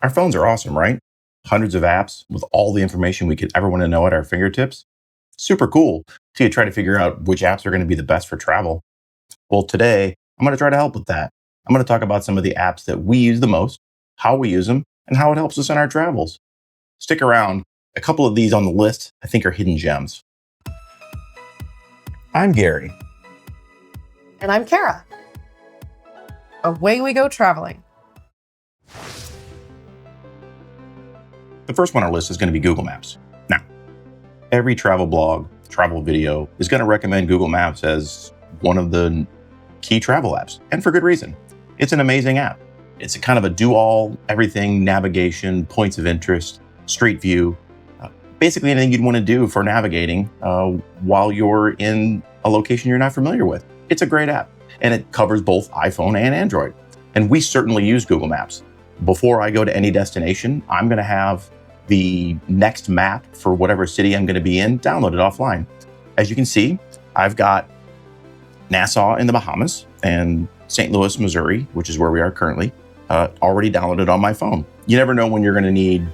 Our phones are awesome, right? Hundreds of apps with all the information we could ever want to know at our fingertips. Super cool till you try to figure out which apps are going to be the best for travel. Well, today, I'm going to try to help with that. I'm going to talk about some of the apps that we use the most, how we use them, and how it helps us in our travels. Stick around. A couple of these on the list I think are hidden gems. I'm Gary. And I'm Kara. Away we go traveling. The first one on our list is going to be Google Maps. Now, every travel blog, travel video is going to recommend Google Maps as one of the key travel apps, and for good reason. It's an amazing app. It's a kind of a do-all, everything, navigation, points of interest, street view, basically anything you'd want to do for navigating while you're in a location you're not familiar with. It's a great app, and it covers both iPhone and Android. And we certainly use Google Maps. Before I go to any destination, I'm going to have the next map for whatever city I'm going to be in downloaded offline. As you can see, I've got Nassau in the Bahamas and St. Louis, Missouri, which is where we are currently, already downloaded on my phone. You never know when you're going to need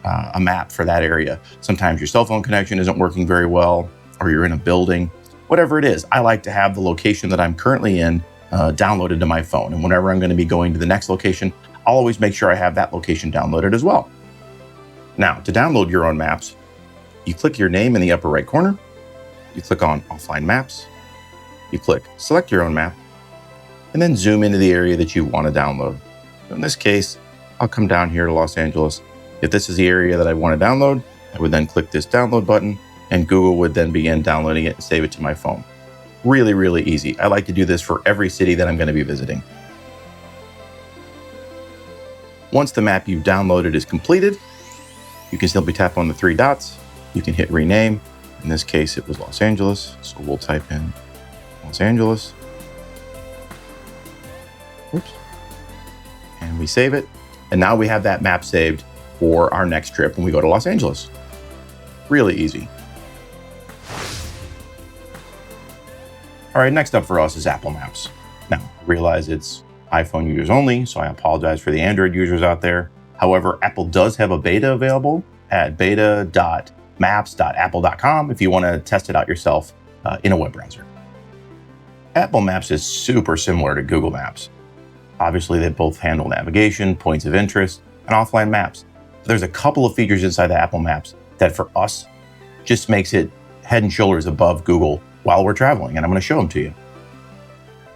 a map for that area. Sometimes your cell phone connection isn't working very well, or you're in a building. Whatever it is, I like to have the location that I'm currently in downloaded to my phone. And whenever I'm going to be going to the next location, I'll always make sure I have that location downloaded as well. Now, to download your own maps, you click your name in the upper right corner, you click on Offline Maps, you click Select Your Own Map, and then zoom into the area that you want to download. So in this case, I'll come down here to Los Angeles. If this is the area that I want to download, I would then click this download button, and Google would then begin downloading it and save it to my phone. Really, really easy. I like to do this for every city that I'm going to be visiting. Once the map you've downloaded is completed, you can simply tap on the three dots. You can hit rename. In this case, it was Los Angeles, so we'll type in Los Angeles. Oops. And we save it. And now we have that map saved for our next trip when we go to Los Angeles. Really easy. All right, next up for us is Apple Maps. Now, I realize it's iPhone users only, so I apologize for the Android users out there. However, Apple does have a beta available at beta.maps.apple.com if you want to test it out yourself in a web browser. Apple Maps is super similar to Google Maps. Obviously, they both handle navigation, points of interest, and offline maps. But there's a couple of features inside the Apple Maps that for us just makes it head and shoulders above Google while we're traveling, and I'm going to show them to you.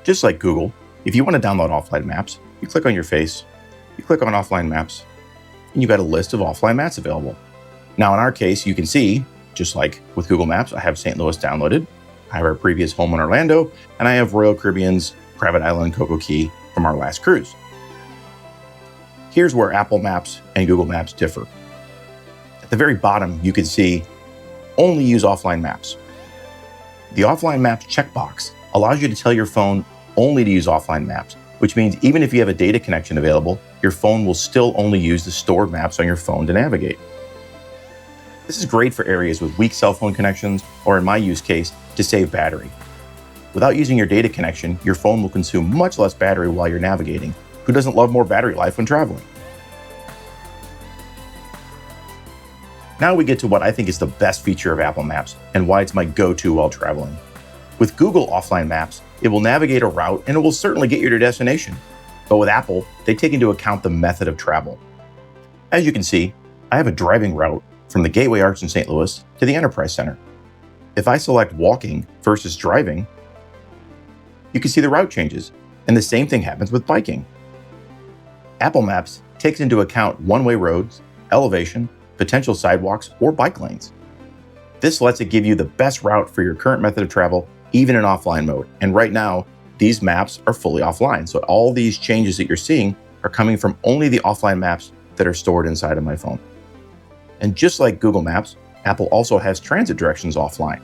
Just like Google, if you want to download offline maps, you click on your face, you click on offline maps, and you've got a list of offline maps available. Now, in our case, you can see, just like with Google Maps, I have St. Louis downloaded, I have our previous home in Orlando, and I have Royal Caribbean's Private Island Coco Key from our last cruise. Here's where Apple Maps and Google Maps differ. At the very bottom, you can see only use offline maps. The offline maps checkbox allows you to tell your phone only to use offline maps, which means even if you have a data connection available, your phone will still only use the stored maps on your phone to navigate. This is great for areas with weak cell phone connections, or in my use case, to save battery. Without using your data connection, your phone will consume much less battery while you're navigating. Who doesn't love more battery life when traveling? Now we get to what I think is the best feature of Apple Maps and why it's my go-to while traveling. With Google Offline Maps, it will navigate a route and it will certainly get you to your destination. But with Apple, they take into account the method of travel. As you can see, I have a driving route from the Gateway Arch in St. Louis to the Enterprise Center. If I select walking versus driving, you can see the route changes, and the same thing happens with biking. Apple Maps takes into account one-way roads, elevation, potential sidewalks, or bike lanes. This lets it give you the best route for your current method of travel, even in offline mode. And right now, these maps are fully offline. So all these changes that you're seeing are coming from only the offline maps that are stored inside of my phone. And just like Google Maps, Apple also has transit directions offline.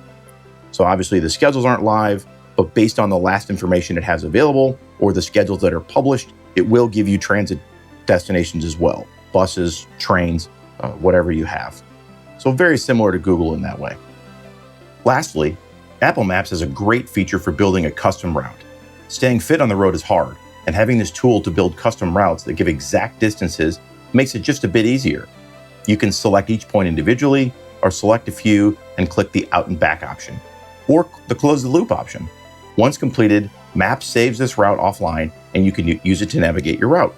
So obviously the schedules aren't live, but based on the last information it has available or the schedules that are published, it will give you transit destinations as well. Buses, trains, whatever you have. So very similar to Google in that way. Lastly, Apple Maps has a great feature for building a custom route. Staying fit on the road is hard, and having this tool to build custom routes that give exact distances makes it just a bit easier. You can select each point individually, or select a few and click the out and back option, or the close the loop option. Once completed, Maps saves this route offline and you can use it to navigate your route.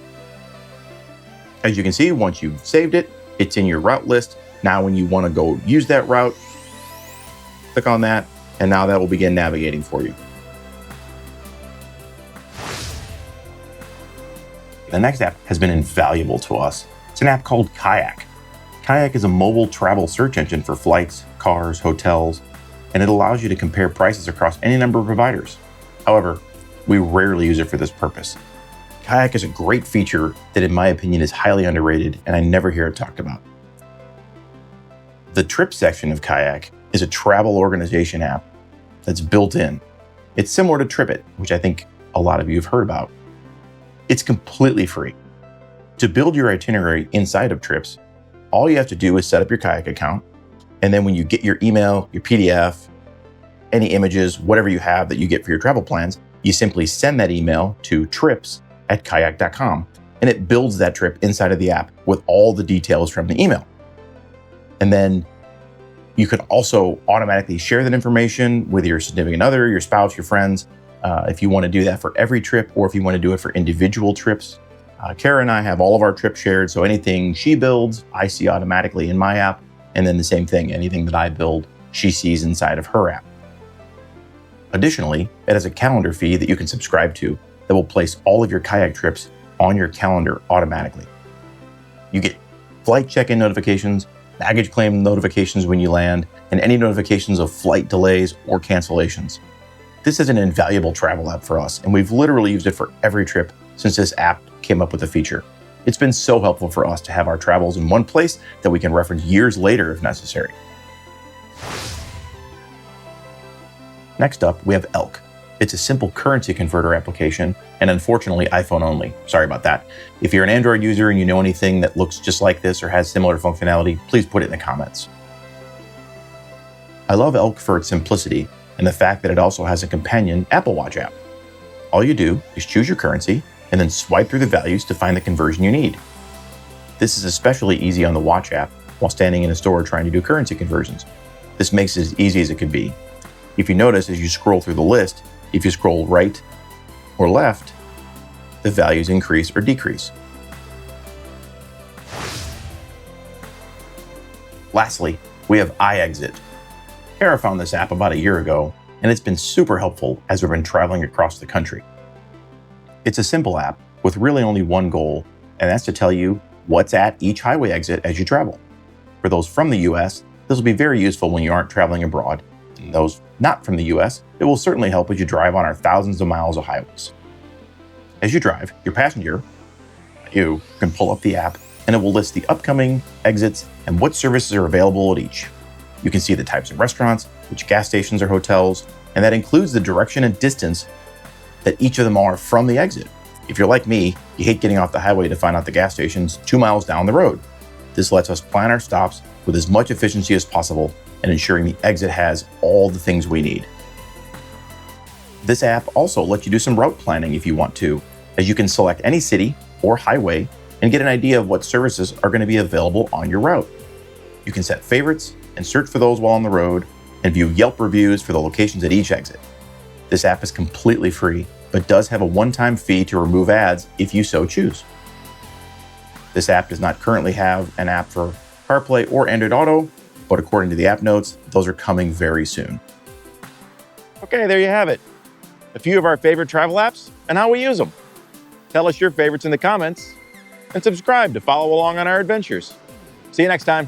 As you can see, once you've saved it, it's in your route list. Now when you want to go use that route, click on that, and now that will begin navigating for you. The next app has been invaluable to us. It's an app called Kayak. Kayak is a mobile travel search engine for flights, cars, hotels, and it allows you to compare prices across any number of providers. However, we rarely use it for this purpose. Kayak is a great feature that, in my opinion, is highly underrated, and I never hear it talked about. The trip section of Kayak is a travel organization app that's built in. It's similar to TripIt, which I think a lot of you have heard about. It's completely free. To build your itinerary inside of Trips, all you have to do is set up your Kayak account, and then when you get your email, your PDF, any images, whatever you have that you get for your travel plans, you simply send that email to trips@kayak.com, and it builds that trip inside of the app with all the details from the email. And then you can also automatically share that information with your significant other, your spouse, your friends, if you want to do that for every trip, or if you want to do it for individual trips. Kara and I have all of our trips shared, so anything she builds, I see automatically in my app, and then the same thing, anything that I build, she sees inside of her app. Additionally, it has a calendar feed that you can subscribe to that will place all of your Kayak trips on your calendar automatically. You get flight check-in notifications, baggage claim notifications when you land, and any notifications of flight delays or cancellations. This is an invaluable travel app for us, and we've literally used it for every trip since this app came up with the feature. It's been so helpful for us to have our travels in one place that we can reference years later if necessary. Next up, we have Elk. It's a simple currency converter application, and unfortunately iPhone only. Sorry about that. If you're an Android user and you know anything that looks just like this or has similar functionality, please put it in the comments. I love Elk for its simplicity and the fact that it also has a companion Apple Watch app. All you do is choose your currency and then swipe through the values to find the conversion you need. This is especially easy on the Watch app while standing in a store trying to do currency conversions. This makes it as easy as it could be. If you notice as you scroll through the list, if you scroll right or left, the values increase or decrease. Lastly, we have iExit. Kara found this app about a year ago, and it's been super helpful as we've been traveling across the country. It's a simple app with really only one goal, and that's to tell you what's at each highway exit as you travel. For those from the US, this will be very useful when you aren't traveling abroad. And those not from the US, it will certainly help as you drive on our thousands of miles of highways. As you drive, your passenger, you can pull up the app and it will list the upcoming exits and what services are available at each. You can see the types of restaurants, which gas stations or hotels, and that includes the direction and distance that each of them are from the exit. If you're like me, you hate getting off the highway to find out the gas station's 2 miles down the road. This lets us plan our stops with as much efficiency as possible and ensuring the exit has all the things we need. This app also lets you do some route planning if you want to, as you can select any city or highway and get an idea of what services are going to be available on your route. You can set favorites and search for those while on the road and view Yelp reviews for the locations at each exit. This app is completely free, but does have a one-time fee to remove ads if you so choose. This app does not currently have an app for CarPlay or Android Auto, but according to the app notes, those are coming very soon. Okay, there you have it. A few of our favorite travel apps and how we use them. Tell us your favorites in the comments and subscribe to follow along on our adventures. See you next time.